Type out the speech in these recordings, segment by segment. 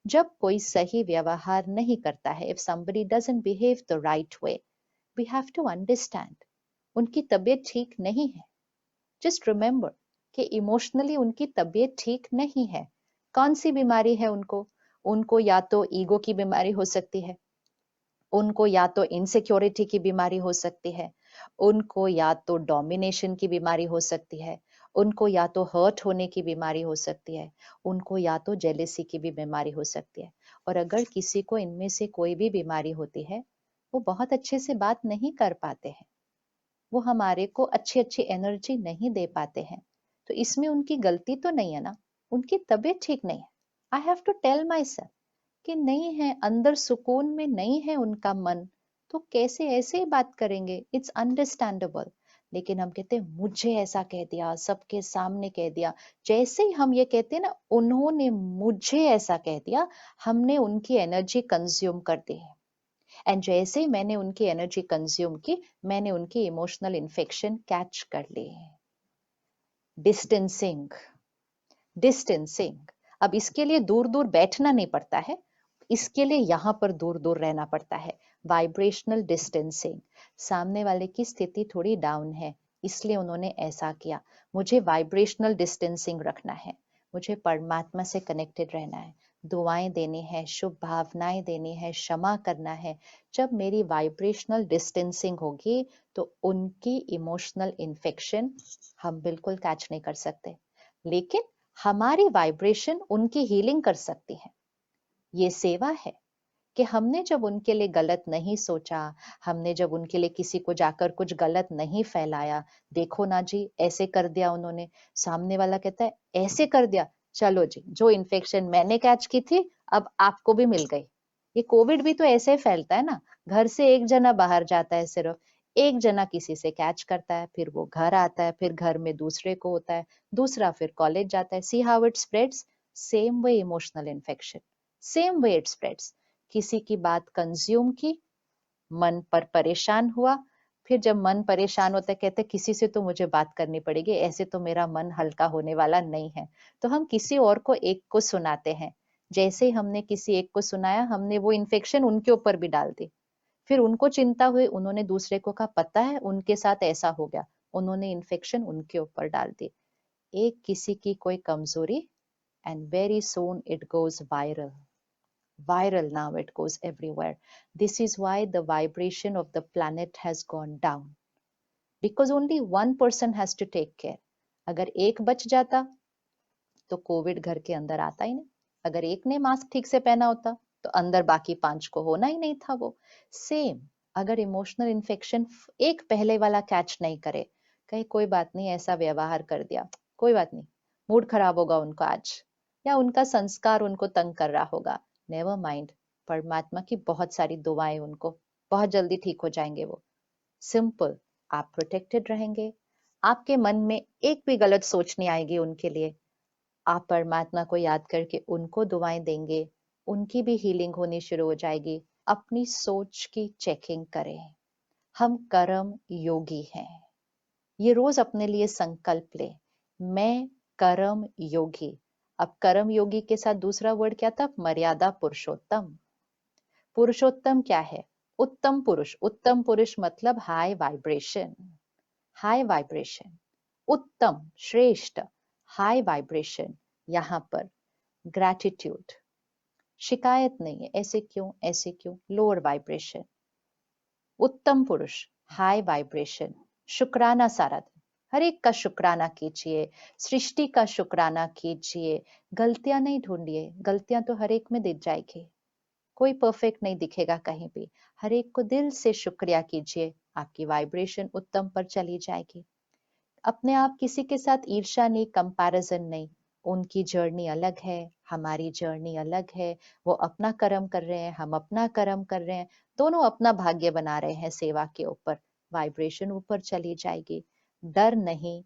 जब कोई सही व्यवहार नहीं करता है, if somebody doesn't behave the right way, we have to understand उनकी तबीयत ठीक नहीं है। जस्ट रिमेंबर कि इमोशनली उनकी तबीयत ठीक नहीं है। कौन सी बीमारी है उनको? उनको या तो ईगो की बीमारी हो सकती है, उनको या तो इनसिक्योरिटी की बीमारी हो सकती है, उनको या तो डोमिनेशन की बीमारी हो सकती है, उनको या तो हर्ट होने की बीमारी हो सकती है, उनको या तो जेलेसी की भी बीमारी हो सकती है। और अगर किसी को इनमें से कोई भी बीमारी होती है, वो बहुत अच्छे से बात नहीं कर पाते हैं, वो हमारे को अच्छी अच्छी एनर्जी नहीं दे पाते हैं। तो इसमें उनकी गलती तो नहीं है ना, उनकी तबीयत ठीक नहीं है। I have to tell myself कि नहीं है, अंदर सुकून में नहीं है उनका मन, तो कैसे ऐसे ही बात करेंगे? It's understandable. लेकिन हम कहते हैं मुझे ऐसा कह दिया, सबके सामने कह दिया। जैसे ही हम ये कहते हैं ना, उन्होंने मुझे ऐसा कह दिया, हमने उनकी एनर्जी कंज्यूम कर दी है। एंड जैसे ही मैंने उनकी एनर्जी कंज्यूम की, मैंने उनकी इमोशनल इन्फेक्शन कैच कर ली। Distancing, distancing. अब इसके लिए दूर दूर बैठना नहीं पड़ता है, इसके लिए यहाँ पर दूर दूर रहना पड़ता है। Vibrational distancing. सामने वाले की स्थिति थोड़ी डाउन है, इसलिए उन्होंने ऐसा किया। मुझे वाइब्रेशनल डिस्टेंसिंग रखना है, मुझे परमात्मा से कनेक्टेड रहना है, दुआएं देनी है, शुभ भावनाएं देनी है, क्षमा करना है। जब मेरी वाइब्रेशनल डिस्टेंसिंग होगी तो उनकी इमोशनल इन्फेक्शन हम बिल्कुल कैच नहीं कर सकते, लेकिन हमारी वाइब्रेशन उनकी हीलिंग कर सकती है। ये सेवा है कि हमने जब उनके लिए गलत नहीं सोचा, हमने जब उनके लिए किसी को जाकर कुछ गलत नहीं फैलाया, देखो ना जी ऐसे कर दिया उन्होंने, सामने वाला कहता है ऐसे कर दिया, चलो जी जो इन्फेक्शन मैंने कैच की थी अब आपको भी मिल गई। ये कोविड भी तो ऐसे फैलता है ना, घर से एक जना बाहर जाता है, सिर्फ एक जना किसी से कैच करता है, फिर वो घर आता है, फिर घर में दूसरे को होता है, दूसरा फिर कॉलेज जाता है। See how it spreads. Same way emotional infection, same way it spreads. किसी की बात कंज्यूम की, मन पर परेशान हुआ, फिर जब मन परेशान होता है कहते किसी से तो मुझे बात करनी पड़ेगी, ऐसे तो मेरा मन हल्का होने वाला नहीं है, तो हम किसी और को एक को सुनाते हैं। जैसे ही हमने किसी एक को सुनाया, हमने वो इन्फेक्शन उनके ऊपर भी डाल दी। फिर उनको चिंता हुई, उन्होंने दूसरे को कहा पता है उनके साथ ऐसा हो गया, उन्होंने इन्फेक्शन उनके ऊपर डाल दी। एक किसी की कोई कमजोरी, and very soon it goes viral. Viral now, it goes everywhere. This is why the vibration of the planet has gone down, because only one person has to take care. अगर एक बच जाता तो कोविड घर के अंदर आता ही नहीं। अगर एक ने मास्क ठीक से पहना होता तो अंदर बाकी 5 को होना ही नहीं था। वो सेम, अगर इमोशनल इन्फेक्शन एक पहले वाला कैच नहीं करे, कहे कोई बात नहीं ऐसा व्यवहार कर दिया, कोई बात नहीं, मूड खराब होगा उनका आज, या उनका संस्कार उनको तंग कर रहा होगा, नेवर माइंड, परमात्मा की बहुत सारी दुआएं, उनको बहुत जल्दी ठीक हो जाएंगे वो। सिंपल, आप प्रोटेक्टेड रहेंगे, आपके मन में एक भी गलत सोच नहीं आएगी उनके लिए। आप परमात्मा को याद करके उनको दुआएं देंगे, उनकी भी हीलिंग होनी शुरू हो जाएगी। अपनी सोच की चेकिंग करें। हम कर्म योगी हैं, ये रोज अपने लिए संकल्प ले, मैं कर्म योगी। अब कर्म योगी के साथ दूसरा वर्ड क्या था? मर्यादा पुरुषोत्तम। पुरुषोत्तम क्या है? उत्तम पुरुष। उत्तम पुरुष मतलब हाई वाइब्रेशन, हाई वाइब्रेशन। उत्तम, श्रेष्ठ, हाई वाइब्रेशन। यहाँ पर ग्रैटिट्यूड, शिकायत नहीं है, ऐसे क्यों ऐसे क्यों, लोअर वाइब्रेशन। उत्तम पुरुष, हाई वाइब्रेशन, शुक्राना सारा दिन, हर एक का शुक्राना कीजिए, सृष्टि का शुक्राना कीजिए। गलतियां नहीं ढूंढिए, गलतियां तो हर एक में दिख जाएगी, कोई परफेक्ट नहीं दिखेगा कहीं भी। हर एक को दिल से शुक्रिया कीजिए, आपकी वाइब्रेशन उत्तम पर चली जाएगी। अपने आप किसी के साथ ईर्ष्या नहीं, कंपैरिजन नहीं। उनकी जर्नी अलग है, हमारी जर्नी अलग है। वो अपना कर्म कर रहे हैं, हम अपना कर्म कर रहे हैं, दोनों अपना भाग्य बना रहे हैं सेवा के ऊपर। वाइब्रेशन ऊपर चली जाएगी। डर नहीं,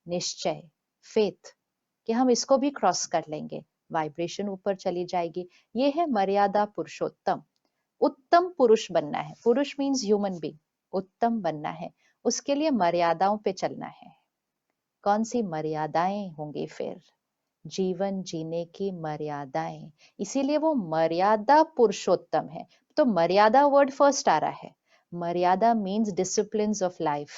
निश्चय, फेथ कि हम इसको भी क्रॉस कर लेंगे, वाइब्रेशन ऊपर चली जाएगी। ये है मर्यादा पुरुषोत्तम। उत्तम पुरुष बनना है, पुरुष मीन्स ह्यूमन बीइंग, उत्तम बनना है, उसके लिए मर्यादाओं पे चलना है। कौन सी मर्यादाएं होंगी फिर? जीवन जीने की मर्यादाएं, इसीलिए वो मर्यादा पुरुषोत्तम है। तो मर्यादा वर्ड फर्स्ट आ रहा है। मर्यादा मीन्स डिसिप्लिन ऑफ लाइफ।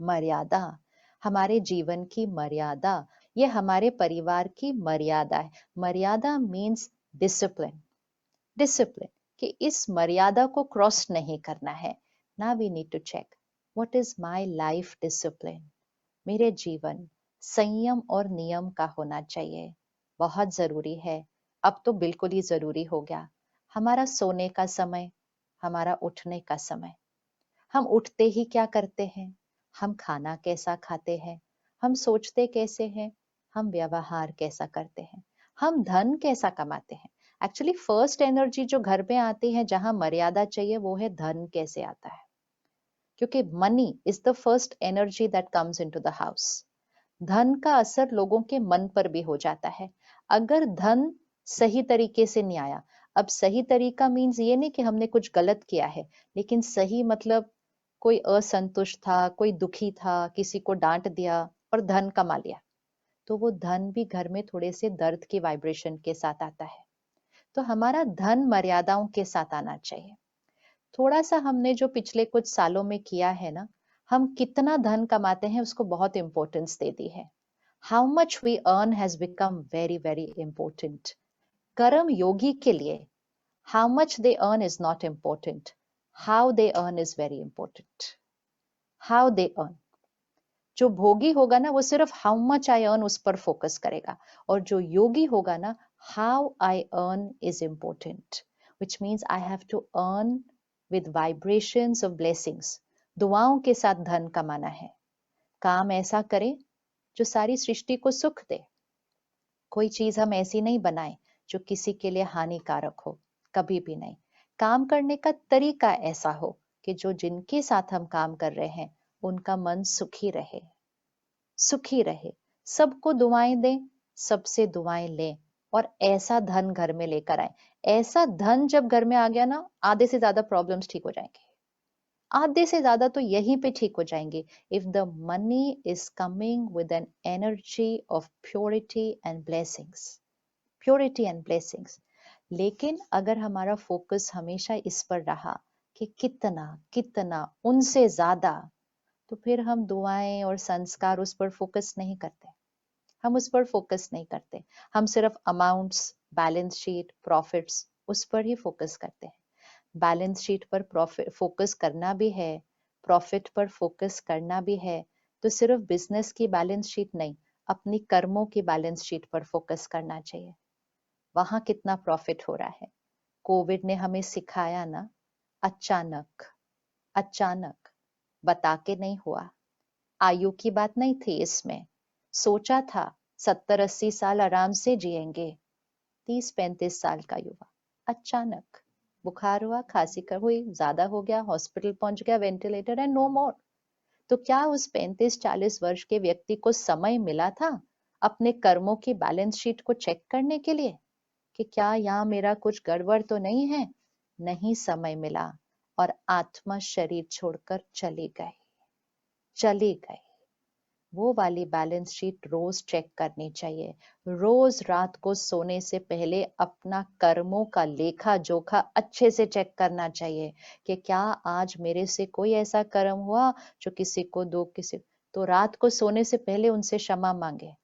मर्यादा, हमारे जीवन की मर्यादा, ये हमारे परिवार की मर्यादा है। मर्यादा मीन्स डिसिप्लिन। डिसिप्लिन कि इस मर्यादा को क्रॉस नहीं करना है। ना we need to check what is my life discipline. मेरे जीवन संयम और नियम का होना चाहिए, बहुत जरूरी है। अब तो बिल्कुल ही जरूरी हो गया। हमारा सोने का समय, हमारा उठने का समय, हम उठते ही क्या करते हैं, हम खाना कैसा खाते हैं, हम सोचते कैसे हैं, हम व्यवहार कैसा करते हैं, हम धन कैसा कमाते हैं। एक्चुअली फर्स्ट एनर्जी जो घर में आती है, जहां मर्यादा चाहिए, वो है धन कैसे आता है। क्योंकि money is the first energy that comes into the house. धन का असर लोगों के मन पर भी हो जाता है। अगर धन सही तरीके से नहीं आया, अब सही तरीका मीन्स ये नहीं कि हमने कुछ गलत किया है, लेकिन सही मतलब कोई असंतुष्ट था, कोई दुखी था, किसी को डांट दिया और धन कमा लिया, तो वो धन भी घर में थोड़े से दर्द की वाइब्रेशन के साथ आता है। तो हमारा धन मर्यादाओं के साथ आना चाहिए। थोड़ा सा हमने जो पिछले कुछ सालों में किया है ना, हम कितना धन कमाते हैं उसको बहुत इंपॉर्टेंस दे दी है। How much we earn has become very very important. कर्म योगी के लिए how much they earn is not important, how they earn is very important. How they earn, जो भोगी होगा ना वो सिर्फ हाउ मच आई अर्न उस पर फोकस करेगा, और जो योगी होगा ना, how I earn is important, which means I have to earn with vibrations of blessings. दुआओं के साथ धन कमाना है। काम ऐसा करें जो सारी सृष्टि को सुख दे। कोई चीज हम ऐसी नहीं बनाए जो किसी के लिए हानिकारक हो, कभी भी नहीं। काम करने का तरीका ऐसा हो कि जो जिनके साथ हम काम कर रहे हैं उनका मन सुखी रहे, सुखी रहे। सबको दुआएं दें, सबसे दुआएं लें, और ऐसा धन घर में लेकर आए। ऐसा धन जब घर में आ गया ना, आधे से ज्यादा प्रॉब्लम्स ठीक हो जाएंगे। आधे से ज्यादा तो यहीं पे ठीक हो जाएंगे। If the money is coming with an energy of purity and blessings, purity and blessings. लेकिन अगर हमारा फोकस हमेशा इस पर रहा कि कितना कितना उनसे ज्यादा, तो फिर हम दुआएं और संस्कार उस पर फोकस नहीं करते। हम उस पर फोकस नहीं करते। हम सिर्फ अमाउंट्स, बैलेंस शीट, प्रॉफिट्स, उस पर ही फोकस करते हैं। बैलेंस शीट पर प्रॉफिट फोकस करना भी है, प्रॉफिट पर फोकस करना भी है, तो सिर्फ बिजनेस की बैलेंस शीट नहीं, अपनी कर्मों की बैलेंस शीट पर फोकस करना चाहिए। वहां कितना प्रॉफिट हो रहा है। कोविड ने हमें सिखाया ना, अचानक, अचानक, बता के नहीं हुआ। आयु की बात नहीं थी इसमें। सोचा था 70-80 साल आराम से जिएंगे, 30-35 साल का युवा, अचानक बुखार हुआ, खांसी कर हुई, ज्यादा हो गया, हॉस्पिटल पहुंच गया, वेंटिलेटर एंड नो मोर। तो क्या उस 35-40 वर्ष के व्यक्ति को समय मिला था अपने कर्मों की बैलेंस शीट को चेक करने के लिए कि क्या यहाँ मेरा कुछ गड़बड़ तो नहीं है? नहीं समय मिला, और आत्मा शरीर छोड़कर चली गई, चली गई। वो वाली बैलेंस शीट रोज चेक करनी चाहिए। रोज रात को सोने से पहले अपना कर्मों का लेखा जोखा अच्छे से चेक करना चाहिए कि क्या आज मेरे से कोई ऐसा कर्म हुआ जो किसी को दुख, किसी, तो रात को सोने से पहले उनसे क्षमा मांगे।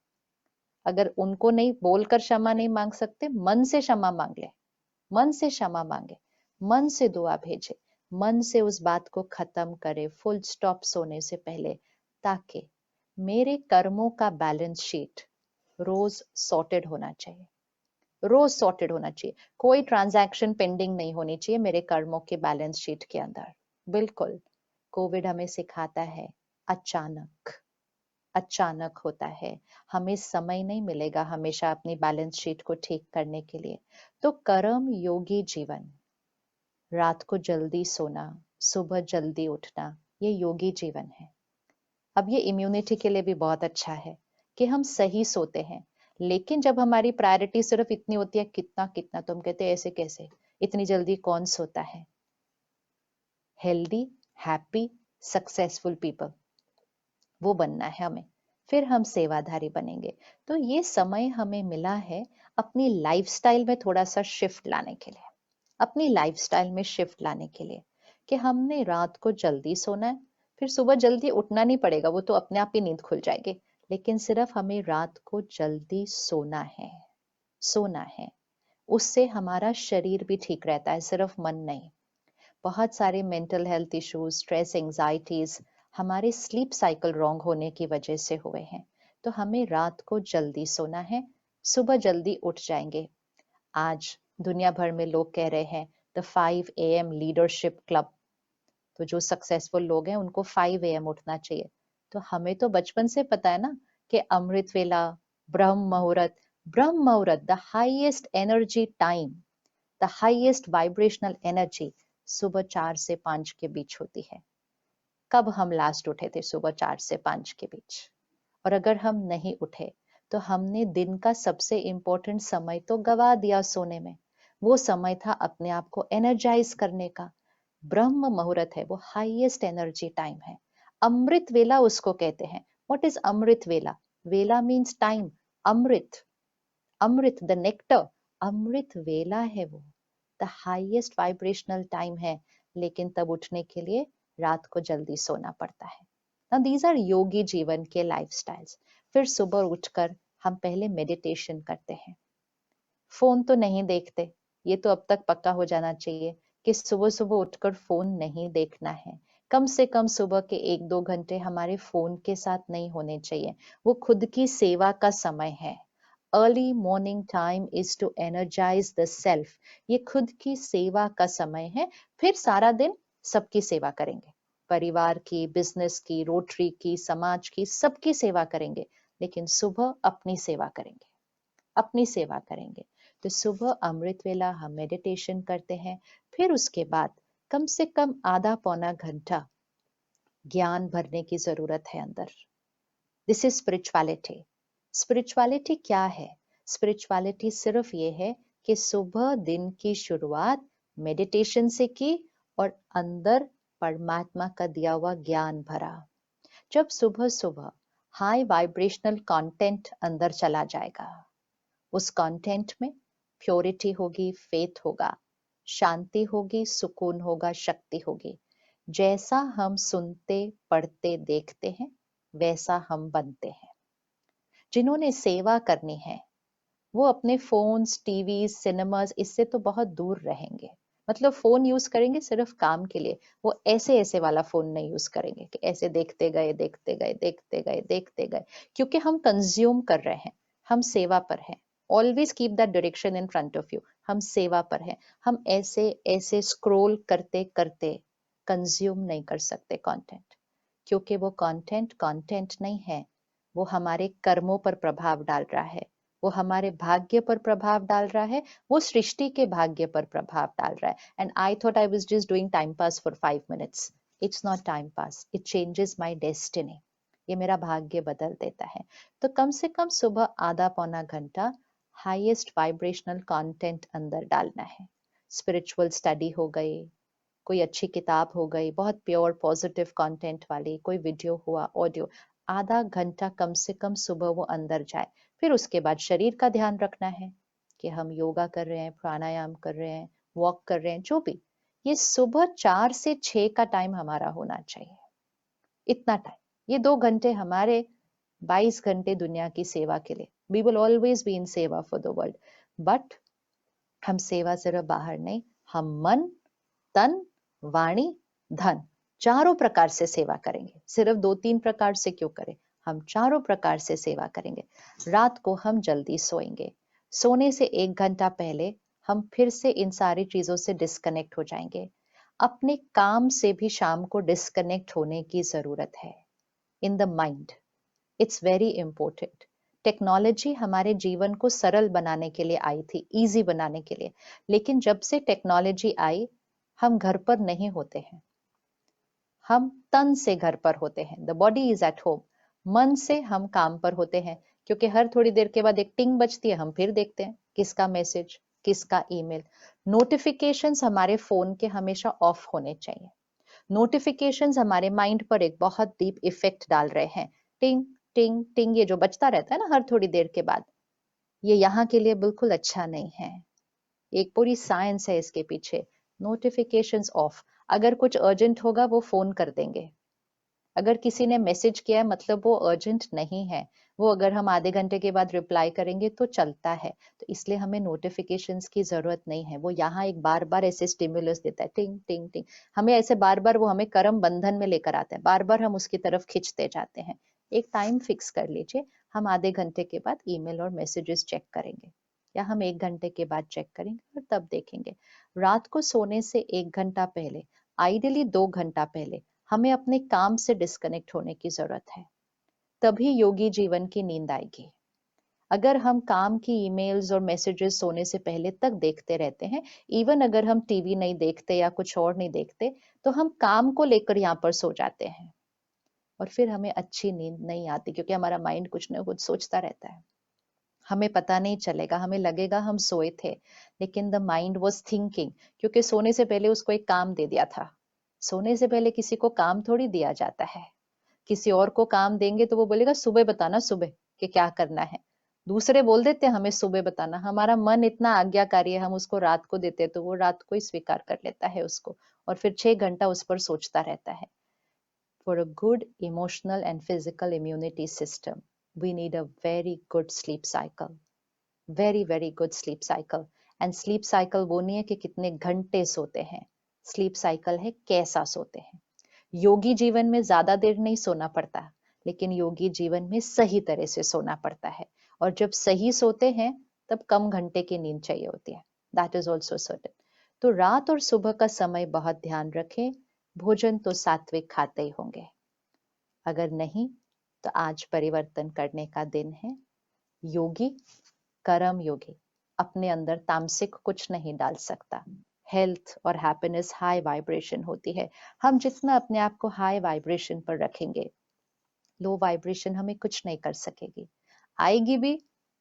अगर उनको नहीं बोलकर क्षमा नहीं मांग सकते, मन से क्षमा मांग ले, मन से क्षमा मांगे, मन से दुआ भेजे, मन से उस बात को खत्म करे, फुल स्टॉप सोने से पहले, ताकि मेरे कर्मों का बैलेंस शीट रोज सॉर्टेड होना चाहिए। रोज सॉर्टेड होना चाहिए। कोई ट्रांजैक्शन पेंडिंग नहीं होनी चाहिए मेरे कर्मों के बैलेंस शीट के अंदर। बिल्कुल। कोविड हमें सिखाता है, अचानक, अचानक होता है। हमें समय नहीं मिलेगा हमेशा अपनी बैलेंस शीट को ठीक करने के लिए। तो कर्म योगी जीवन, रात को जल्दी सोना, सुबह जल्दी उठना, ये योगी जीवन है। अब ये इम्यूनिटी के लिए भी बहुत अच्छा है कि हम सही सोते हैं। लेकिन जब हमारी प्रायोरिटी सिर्फ इतनी होती है, कितना कितना, तो हम कहते हैं ऐसे कैसे, इतनी जल्दी कौन सोता है। हेल्दी, हैप्पी, सक्सेसफुल पीपल वो बनना है हमें। फिर हम सेवाधारी बनेंगे। तो ये समय हमें मिला है अपनी लाइफस्टाइल में थोड़ा सा शिफ्ट लाने के लिए, अपनी लाइफस्टाइल में शिफ्ट लाने के लिए कि हमने रात को जल्दी सोना है, फिर सुबह जल्दी उठना नहीं पड़ेगा, वो तो अपने आप ही नींद खुल जाएगी, लेकिन सिर्फ हमें रात को जल्दी सोना है, सोना है। उससे हमारा शरीर भी ठीक रहता है, सिर्फ मन नहीं। बहुत सारे mental health issues, stress, anxieties हमारे स्लीप साइकिल रॉन्ग होने की वजह से हुए हैं। तो हमें रात को जल्दी सोना है, सुबह जल्दी उठ जाएंगे। आज दुनिया भर में लोग कह रहे हैं द 5 AM लीडरशिप क्लब। तो जो सक्सेसफुल लोग हैं उनको 5 AM उठना चाहिए। तो हमें तो बचपन से पता है ना कि अमृत वेला, ब्रह्म मुहूर्त, ब्रह्म मुहूर्त the highest energy time, the highest vibrational energy सुबह 4 से 5 के बीच होती है। कब हम लास्ट उठे थे सुबह 4 से 5 के बीच? और अगर हम नहीं उठे तो हमने दिन का सबसे इंपॉर्टेंट समय तो गवा दिया सोने में। वो समय था अपने आप को एनर्जाइज करने का। ब्रह्म मुहूर्त है, वो हाईएस्ट एनर्जी टाइम है। अमृत वेला उसको कहते हैं। What is amrit vela? Vela means time. Amrit, amrit the nectar, अमृत वेला है वो, द हाईएस्ट वाइब्रेशनल टाइम है। लेकिन तब उठने के लिए रात को जल्दी सोना पड़ता है। Now these are योगी जीवन के लाइफस्टाइल्स। फिर सुबह उठकर हम पहले मेडिटेशन करते हैं। फोन तो नहीं देखते, ये तो अब तक पक्का हो जाना चाहिए कि सुबह सुबह उठकर फोन नहीं देखना है। कम से कम सुबह के 1-2 घंटे हमारे फोन के साथ नहीं होने चाहिए। वो खुद की सेवा का समय है। Early morning time is to energize the self. ये खुद की सेवा का समय है। फिर सारा दिन सबकी सेवा करेंगे, परिवार की, बिजनेस की, रोटरी की, समाज की, सबकी सेवा करेंगे। लेकिन सुबह अपनी सेवा करेंगे, अपनी सेवा करेंगे। तो सुबह अमृत वेला हम मेडिटेशन करते हैं। फिर उसके बाद कम से कम आधा पौना घंटा ज्ञान भरने की जरूरत है अंदर। This is spirituality. स्पिरिचुअलिटी क्या है? स्पिरिचुअलिटी सिर्फ ये है कि सुबह दिन की शुरुआत मेडिटेशन से की और अंदर परमात्मा का दिया हुआ ज्ञान भरा। जब सुबह सुबह हाई वाइब्रेशनल कंटेंट अंदर चला जाएगा, उस कंटेंट में प्योरिटी होगी, फेथ होगा, शांति होगी, सुकून होगा, शक्ति होगी। जैसा हम सुनते, पढ़ते, देखते हैं, वैसा हम बनते हैं। जिन्होंने सेवा करनी है वो अपने फोन्स, टीवी, सिनेमाज इससे तो बहुत दूर रहेंगे। मतलब फोन यूज करेंगे सिर्फ काम के लिए, वो ऐसे ऐसे वाला फोन नहीं यूज करेंगे कि ऐसे देखते गए देखते गए देखते गए देखते गए, क्योंकि हम कंज्यूम कर रहे हैं, हम सेवा पर हैं। Always keep that direction in front of you. हम सेवा पर हैं। हम ऐसे ऐसे स्क्रॉल करते करते कंज्यूम नहीं कर सकते कंटेंट, क्योंकि वो कंटेंट कंटेंट नहीं है। वो हमारे कर्मों पर प्रभाव डाल रहा है, वो हमारे भाग्य पर प्रभाव डाल रहा है, वो सृष्टि के भाग्य पर प्रभाव डाल रहा है। And I thought I was just doing time pass for 5 minutes. It's not time pass, it changes my destiny. ये मेरा भाग्य बदल देता है। तो कम से कम सुबह आधा पौना घंटा हाईएस्ट वाइब्रेशनल कंटेंट अंदर डालना है। स्पिरिचुअल स्टडी हो गई, कोई अच्छी किताब हो गई, बहुत प्योर पॉजिटिव कंटेंट वाली, कोई वीडियो हुआ, ऑडियो, आधा घंटा कम से कम सुबह वो अंदर जाए। फिर उसके बाद शरीर का ध्यान रखना है कि हम योगा कर रहे हैं, प्राणायाम कर रहे हैं, वॉक कर रहे हैं, जो भी। ये सुबह 4 से 6 का टाइम हमारा होना चाहिए। इतना टाइम, ये 2 घंटे हमारे 22 घंटे दुनिया की सेवा के लिए। We will always be in seva for the world. But हम सेवा सिर्फ बाहर नहीं, हम मन, तन, वाणी, धन, चारों प्रकार से सेवा करेंगे। सिर्फ 2-3 प्रकार से क्यों करें, हम चारों प्रकार से सेवा करेंगे। रात को हम जल्दी सोएंगे। सोने से 1 घंटा पहले हम फिर से इन सारी चीजों से डिस्कनेक्ट हो जाएंगे। अपने काम से भी शाम को डिस्कनेक्ट होने की जरूरत है। In the mind, it's very important. Technology हमारे जीवन को सरल बनाने के लिए आई थी, इजी बनाने के लिए। लेकिन जब से टेक्नोलॉजी आई, हम घर पर नहीं होते हैं, हम तन से घर पर होते हैं। The body is at home. मन से हम काम पर होते हैं, क्योंकि हर थोड़ी देर के बाद एक टिंग बजती है, हम फिर देखते हैं किसका मैसेज, किसका ईमेल। नोटिफिकेशंस हमारे फोन के हमेशा ऑफ होने चाहिए। नोटिफिकेशंस हमारे माइंड पर एक बहुत डीप इफेक्ट डाल रहे हैं। टिंग टिंग टिंग ये जो बजता रहता है ना हर थोड़ी देर के बाद, ये यहाँ के लिए बिल्कुल अच्छा नहीं है। एक पूरी साइंस है इसके पीछे। नोटिफिकेशंस ऑफ, अगर कुछ अर्जेंट होगा वो फोन कर देंगे, अगर किसी ने मैसेज किया है मतलब वो अर्जेंट नहीं है, वो अगर हम आधे घंटे के बाद रिप्लाई करेंगे तो चलता है। तो इसलिए हमें नोटिफिकेशंस की जरूरत नहीं है। वो यहाँ एक बार बार ऐसे स्टिमुलस देता है, टिंग टिंग टिंग, हमें ऐसे बार बार वो हमें कर्म बंधन में लेकर आता है, बार बार हम उसकी तरफ खींचते जाते हैं। एक टाइम फिक्स कर लीजिए, हम आधे घंटे के बाद ईमेल और मैसेजेस चेक करेंगे, या हम 1 घंटे के बाद चेक करेंगे और तब देखेंगे। रात को सोने से 1 घंटा पहले, आइडियली 2 घंटा पहले, हमें अपने काम से डिस्कनेक्ट होने की जरूरत है, तभी योगी जीवन की नींद आएगी। अगर हम काम की ईमेल्स और मैसेजेस सोने से पहले तक देखते रहते हैं, इवन अगर हम टीवी नहीं देखते या कुछ और नहीं देखते, तो हम काम को लेकर यहाँ पर सो जाते हैं और फिर हमें अच्छी नींद नहीं आती, क्योंकि हमारा माइंड कुछ ना कुछ सोचता रहता है। हमें पता नहीं चलेगा, हमें लगेगा हम सोए थे, लेकिन द माइंड वॉज थिंकिंग, क्योंकि सोने से पहले उसको एक काम दे दिया था। सोने से पहले किसी को काम थोड़ी दिया जाता है। किसी और को काम देंगे तो वो बोलेगा सुबह बताना, सुबह कि क्या करना है। दूसरे बोल देते हैं हमें सुबह बताना, हमारा मन इतना आज्ञाकारी है, हम उसको रात को देते हैं तो वो रात को ही स्वीकार कर लेता है उसको, और फिर 6 घंटा उस पर सोचता रहता है। For a good emotional and physical immunity system, we need a very good sleep cycle. Very, very good sleep cycle. And sleep cycle वो नहीं है कि कितने घंटे सोते हैं, स्लीप साइकिल है कैसा सोते हैं। योगी जीवन में ज्यादा देर नहीं सोना पड़ता, लेकिन योगी जीवन में सही तरह से सोना पड़ता है। और जब सही सोते हैं तब कम घंटे की नींद चाहिए होती है। That is also certain. तो रात और सुबह का समय बहुत ध्यान रखें। भोजन तो सात्विक खाते ही होंगे, अगर नहीं तो आज परिवर्तन करने का दिन है। योगी, कर्म योगी, अपने अंदर तामसिक कुछ नहीं डाल सकता। हेल्थ और हैप्पीनेस हाई वाइब्रेशन होती है। हम जितना अपने आप को हाई वाइब्रेशन पर रखेंगे, लो वाइब्रेशन हमें कुछ नहीं कर सकेगी। आएगी भी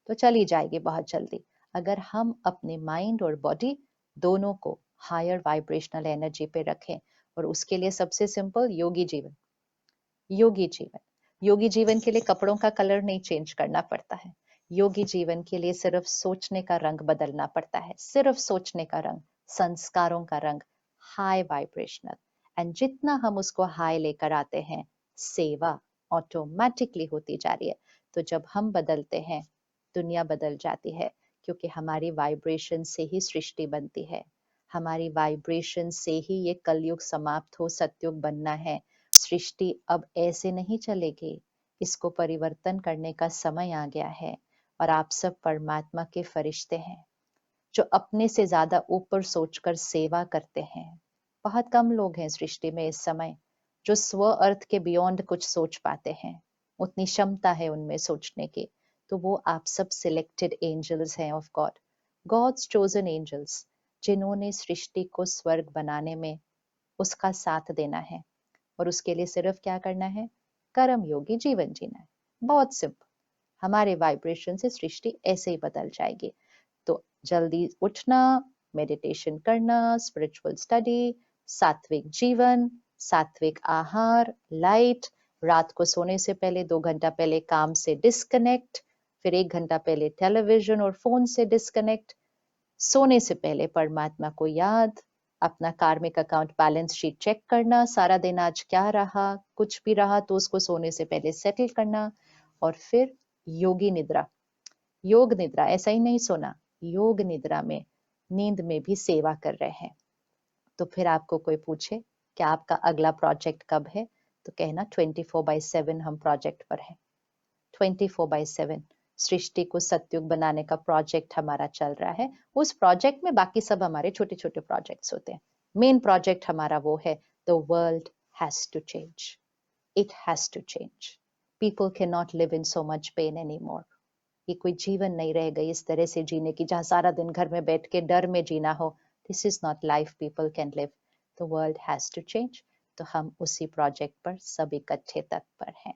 तो चली जाएगी बहुत जल्दी। अगर हम अपने माइंड और बॉडी दोनों को हायर वाइब्रेशनल एनर्जी पे रखें, और उसके लिए सबसे सिंपल योगी जीवन। योगी जीवन, योगी जीवन के लिए कपड़ों का कलर नहीं चेंज करना पड़ता है। योगी जीवन के लिए सिर्फ सोचने का रंग बदलना पड़ता है, सिर्फ सोचने का रंग, संस्कारों का रंग, हाई वाइब्रेशनल। एंड जितना हम उसको हाई लेकर आते हैं, सेवा ऑटोमेटिकली होती जा रही है। तो जब हम बदलते हैं, दुनिया बदल जाती है, क्योंकि हमारी वाइब्रेशन से ही सृष्टि बनती है। हमारी वाइब्रेशन से ही ये कलयुग समाप्त हो सतयुग बनना है। सृष्टि अब ऐसे नहीं चलेगी, इसको परिवर्तन करने का समय आ गया है। और आप सब परमात्मा के फरिश्ते हैं, जो अपने से ज्यादा ऊपर सोचकर सेवा करते हैं। बहुत कम लोग हैं सृष्टि में इस समय जो स्व अर्थ के बियॉन्ड कुछ सोच पाते हैं, उतनी क्षमता है उनमें सोचने की। तो वो आप सब सिलेक्टेड एंजल्स हैं of God, God's chosen angels, जिन्होंने सृष्टि को स्वर्ग बनाने में उसका साथ देना है। और उसके लिए सिर्फ क्या करना है? कर्म योगी जीवन जीना है। बहुत सिंपल। हमारे वाइब्रेशन से सृष्टि ऐसे ही बदल जाएगी। तो जल्दी उठना, मेडिटेशन करना, स्पिरिचुअल स्टडी, सात्विक जीवन, सात्विक आहार, लाइट, रात को सोने से पहले 2 घंटा पहले काम से डिस्कनेक्ट, फिर 1 घंटा पहले टेलीविजन और फोन से डिस्कनेक्ट, सोने से पहले परमात्मा को याद, अपना कार्मिक अकाउंट बैलेंस शीट चेक करना, सारा दिन आज क्या रहा, कुछ भी रहा तो उसको सोने से पहले सेटल करना। और फिर योगी निद्रा, योग निद्रा, ऐसा ही नहीं सोना, योग निद्रा में, नींद में भी सेवा कर रहे हैं। तो फिर आपको कोई पूछे कि आपका अगला प्रोजेक्ट कब है, तो कहना 24/7 हम प्रोजेक्ट पर हैं। 24/7 सृष्टि को सतयुग बनाने का प्रोजेक्ट हमारा चल रहा है। उस प्रोजेक्ट में बाकी सब हमारे छोटे छोटे प्रोजेक्ट्स होते हैं। मेन प्रोजेक्ट हमारा वो है, the world has to change, it has to change. People can not live in so much pain any more. ये कोई जीवन नहीं रह गई इस तरह से जीने की, जहां सारा दिन घर में बैठ के डर में जीना हो। This is not life people can live. The world has to change. तो हम उसी प्रोजेक्ट पर सब इकट्ठे तत्पर हैं।